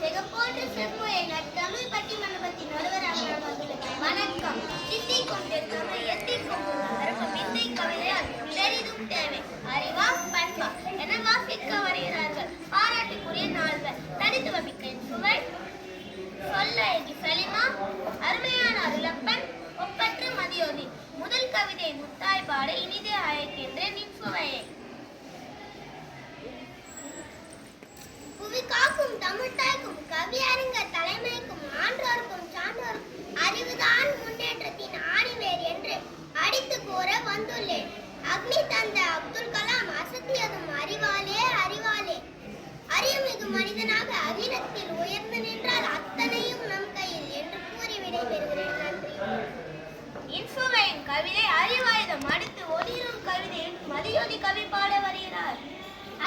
செகப்போன்று செம்முயை தமிழ் பட்டிமன்றத்தின் நடுவராக வணக்கம். சித்திக் கொண்டிருக்கும் எத்திக் கொண்டுள்ள வித்தை கவிதையால் பெரிதும் தேவை. அறிவா பண்பா என வாசிக்க வருகிறார்கள் பாராட்டுக்குரிய நாள்கள். தனித்துவ மிக்க சுவை சொல்லி சலிமா அருமையான அருளப்பன் ஒப்பற்ற மதியோதி. முதல் கவிதை முத்தாய் பாட இனிதே அழைக்கின்றேன் நின் சுவையை. புவிகாக்கும் தமிழ்தாய்க்கும் கவியரங்க தலைமைக்கும் ஆன்றோருக்கும் சான்றோருக்கும் அறிவுதான் முன்னேற்றத்தின் ஆணிவேர் என்று அடித்து கூற வந்துள்ளேன். அக்னி தந்த அப்துல் கலாம் அசத்தியதும் அறிவாலே அறிவாலே. அறிவுமிகு மனிதனாக அகிலத்தில் உயர்ந்து நின்றால் அத்தனையும் நம் கையில் என்று கூறி விடைபெறுகிறேன். நன்றி. இன்சுவையின் கவிதை அறிவாயுதம். அடுத்து ஒளிரும் கவிதையில் மதியோதி கவி பாட வருகிறார்.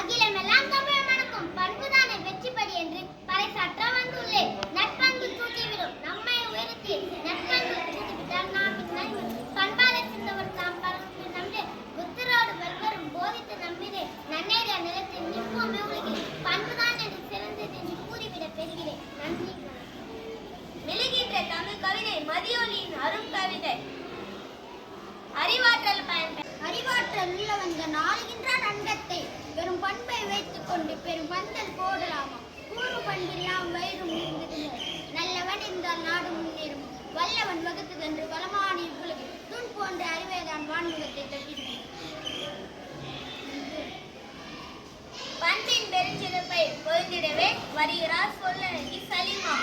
அகிலமெல்லாம் தமிழ் மணக்கும் பண்புதானே வெற்றிப்படி என்று பறைசாற்ற வந்துள்ளேன். நட்பண்பு தூக்கிவிடும் நம்மை உயர்த்தி நட்பண்பு தூக்கிவிட்டால் நாம் பண்பாலை சிந்தவர் தாம் பறந்து நம்மே புத்தரோடு வெல்வரும் போதித்து நம்மிலே நன்னேறிய நிலத்தில் நிற்போமே உலகில் பண்புதான் என்று சிறந்தது என்று கூறிவிட பெறுகிறேன். நன்றி. விழுகின்ற தமிழ் கவிதை மதியொலியின் அரும் கவிதை. அறிவாற்றல் பயன்பெற அறிவாற்றல் உள்ளவன் ஆளுகின்றான் அண்டத்தை. பெரும் பண்பை வைத்துக் கொண்டு பெரும் பந்தல் போடலாமா? கூறு பண்பெல்லாம் வயிறும் இருந்ததுமோ? நல்லவன் இருந்தால் நாடு முன்னேறும். வல்லவன் வகுத்ததென்று வளமான இவ்வுலகில் தூண் போன்ற அறிவைதான் வான்முகத்தை தட்டிடும். பண்பின் பெருஞ்சிறப்பை பொருந்திடவே வருகிறார் சொல்லி சலிமா.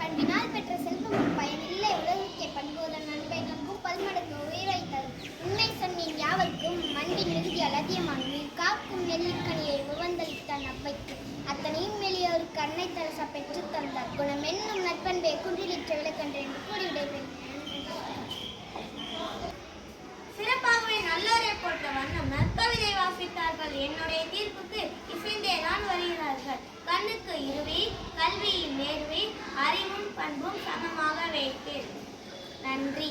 பண்பினால் பெற்ற செல்வம் பயனில்லை உலகுக்கே. பண்போதன் நன்மை நம்பும் பல்மடங்கு உயிரை தரும். உண்மை சொன்னேன் யாவருக்கும் மண்பின் மிகுதியால் அதிகமான உயிர் காக்கும் நெல்லிக்கனியை உவந்தளித்தான் அவ்வைக்கு. அத்தனையும் வெளியோருக்கு அன்னை தரசா பெற்றுத் தந்தார். குணம் என்னும் நட்பண்பை குன்றிலிற்ற விளக்கன்று என்று கூறிவிடுவேன். சிறப்பாகவே நல்லோரை போட்ட வண்ணம் நற்கவிதை வாசித்தார்கள். என்னுடைய தீர்ப்புக்கு இசைந்தே நான் வருகிறார்கள். கண்ணுக்கு இருவி கல்வியின் நேர்வி அறிவும் பண்பும் சமமாக வைத்தேன். நன்றி.